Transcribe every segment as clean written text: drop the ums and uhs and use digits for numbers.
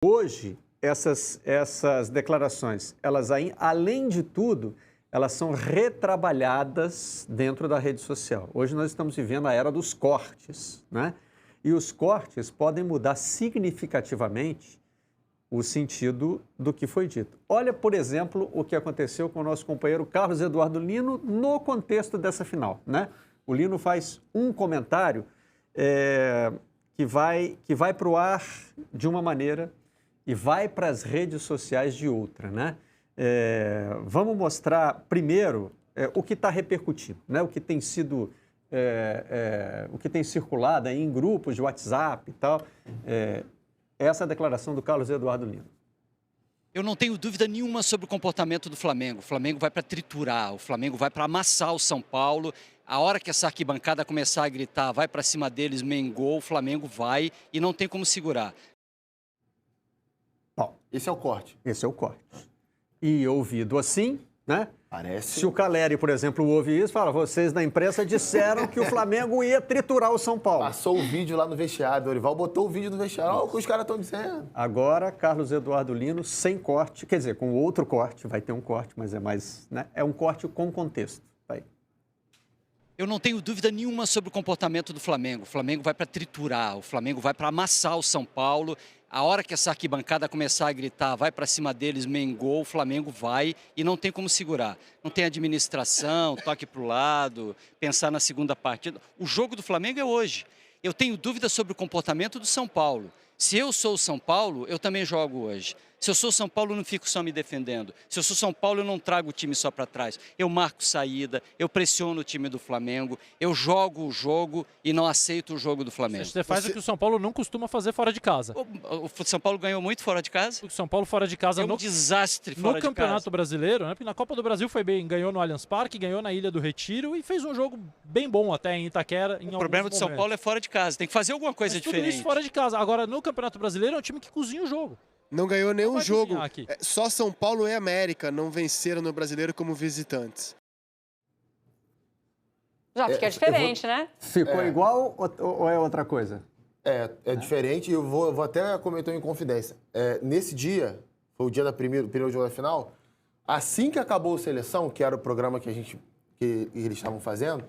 Hoje, essas declarações, elas, além de tudo, elas são retrabalhadas dentro da rede social. Hoje nós estamos vivendo a era dos cortes, né? E os cortes podem mudar significativamente o sentido do que foi dito. Olha, por exemplo, o que aconteceu com o nosso companheiro Carlos Eduardo Lino no contexto dessa final, né? O Lino faz um comentário que vai para o ar de uma maneira e vai para as redes sociais de outra, né? Vamos mostrar primeiro o que está repercutindo, né? O que tem sido, o que tem circulado aí em grupos de WhatsApp e tal. Essa é a declaração do Carlos Eduardo Lino. Eu não tenho dúvida nenhuma sobre o comportamento do Flamengo. O Flamengo vai para triturar, o Flamengo vai para amassar o São Paulo. A hora que essa arquibancada começar a gritar, vai para cima deles, Mengol, o Flamengo vai e não tem como segurar. Bom, esse é o corte. Esse é o corte. E ouvido assim, né? Parece. Se o Caleri, por exemplo, ouve isso, fala, vocês da imprensa disseram que o Flamengo ia triturar o São Paulo. Passou o vídeo lá no vestiário, Dorival botou o vídeo no vestiário, olha o que os caras estão dizendo. Agora, Carlos Eduardo Lino sem corte, quer dizer, com outro corte, vai ter um corte, mas é mais, né? É um corte com contexto. Vai. Eu não tenho dúvida nenhuma sobre o comportamento do Flamengo. O Flamengo vai para triturar, o Flamengo vai para amassar o São Paulo. A hora que essa arquibancada começar a gritar, vai para cima deles, Mengol, o Flamengo vai e não tem como segurar. Não tem administração, toque para o lado, pensar na segunda partida. O jogo do Flamengo é hoje. Eu tenho dúvidas sobre o comportamento do São Paulo. Se eu sou o São Paulo, eu também jogo hoje. Se eu sou São Paulo, eu não fico só me defendendo. Se eu sou São Paulo, eu não trago o time só para trás. Eu marco saída, eu pressiono o time do Flamengo, eu jogo o jogo e não aceito o jogo do Flamengo. Você faz o que o São Paulo não costuma fazer fora de casa. O São Paulo ganhou muito fora de casa? O São Paulo fora de casa É um desastre fora de casa. No Campeonato Brasileiro, né? Na Copa do Brasil foi bem, ganhou no Allianz Parque, ganhou na Ilha do Retiro e fez um jogo bem bom até em Itaquera. O problema do São Paulo é fora de casa, tem que fazer alguma coisa diferente. Tudo isso fora de casa. Agora, no Campeonato Brasileiro é um time que cozinha o jogo. Não ganhou nenhum jogo. Só São Paulo e América não venceram no Brasileiro como visitantes. Já fica diferente, né? Ficou igual ou é outra coisa? É diferente e eu vou até comentar em confidência. Nesse dia, foi o dia da primeiro jogo da final, assim que acabou a seleção, que era o programa que eles estavam fazendo,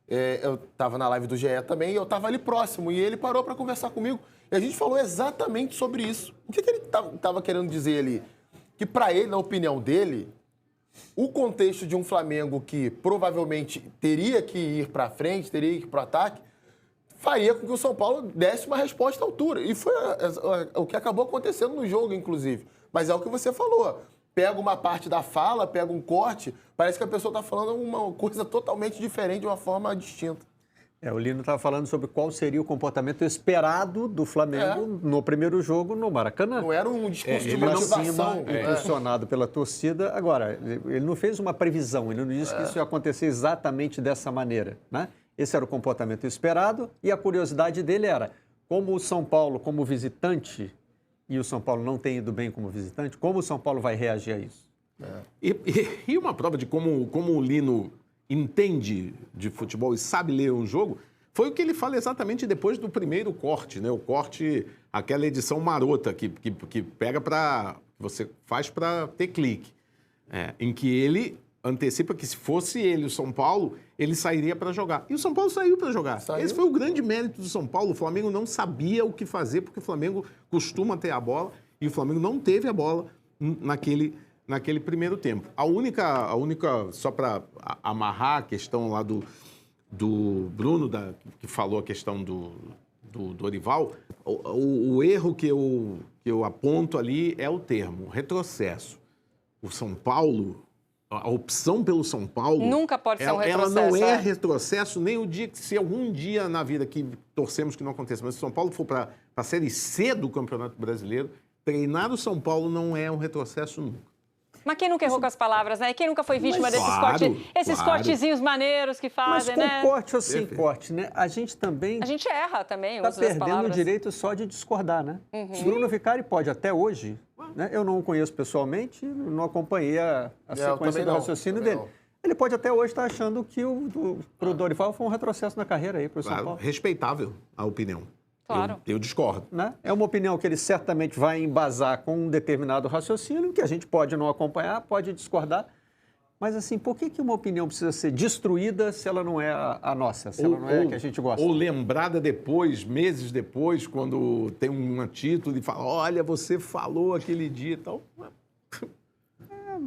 eu estava na live do GE também e eu estava ali próximo e ele parou para conversar comigo. E a gente falou exatamente sobre isso. O que ele estava querendo dizer ali? Que para ele, na opinião dele, o contexto de um Flamengo que provavelmente teria que ir para frente, teria que ir para o ataque, faria com que o São Paulo desse uma resposta à altura. E foi o que acabou acontecendo no jogo, inclusive. Mas é o que você falou. Pega uma parte da fala, pega um corte, parece que a pessoa está falando uma coisa totalmente diferente, de uma forma distinta. O Lino estava falando sobre qual seria o comportamento esperado do Flamengo no primeiro jogo no Maracanã. Não era um discurso de motivação. Impulsionado pela torcida. Agora, ele não fez uma previsão, ele não disse que isso ia acontecer exatamente dessa maneira, né? Esse era o comportamento esperado e a curiosidade dele era, como o São Paulo, como visitante, e o São Paulo não tem ido bem como visitante, como o São Paulo vai reagir a isso? E uma prova de como o Lino entende de futebol e sabe ler um jogo, foi o que ele fala exatamente depois do primeiro corte, né? O corte, aquela edição marota que pega para... você faz para ter clique. Em que ele antecipa que se fosse ele, o São Paulo, ele sairia para jogar. E oÃo Paulo saiu para jogar. Esse foi o grande mérito do São Paulo. O Flamengo não sabia o que fazer, porque o Flamengo costuma ter a bola, e o Flamengo não teve a bola naquele primeiro tempo. A única só para amarrar a questão lá do Bruno, que falou a questão do Dorival, o erro que eu aponto ali é o termo, retrocesso. O São Paulo, a opção pelo São Paulo... Nunca pode ser um retrocesso. Ela não é retrocesso nem o dia que, se algum dia na vida que torcemos que não aconteça, mas se o São Paulo for para a Série C do Campeonato Brasileiro, treinar o São Paulo não é um retrocesso nunca. Mas quem nunca errou com as palavras, né? Quem nunca foi vítima desses cortezinhos maneiros que fazem, né? Mas com corte ou sem corte, né? A gente também... A gente erra também, está perdendo o direito só de discordar, né? Bruno Vicari pode até hoje, né? Eu não o conheço pessoalmente, não acompanhei a sequência do raciocínio dele. Ele pode até hoje estar achando que pro Dorival foi um retrocesso na carreira aí, pro São Paulo. Respeitável a opinião. Claro. Eu discordo. Né? É uma opinião que ele certamente vai embasar com um determinado raciocínio, que a gente pode não acompanhar, pode discordar. Mas, assim, por que uma opinião precisa ser destruída se ela não é a nossa, se ela não é a que a gente gosta? Ou lembrada depois, meses depois, quando tem um título e fala, olha, você falou aquele dia e tal.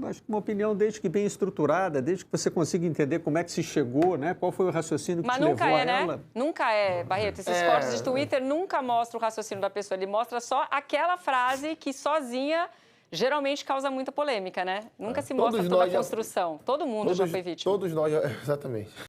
Acho que uma opinião, desde que bem estruturada, desde que você consiga entender como é que se chegou, né? Qual foi o raciocínio que te levou a ela. Né? Nunca é, Barreto. Esses cortes de Twitter nunca mostram o raciocínio da pessoa. Ele mostra só aquela frase que sozinha geralmente causa muita polêmica, né? Nunca se mostra toda a construção. Todo mundo já foi vítima. Todos nós, exatamente.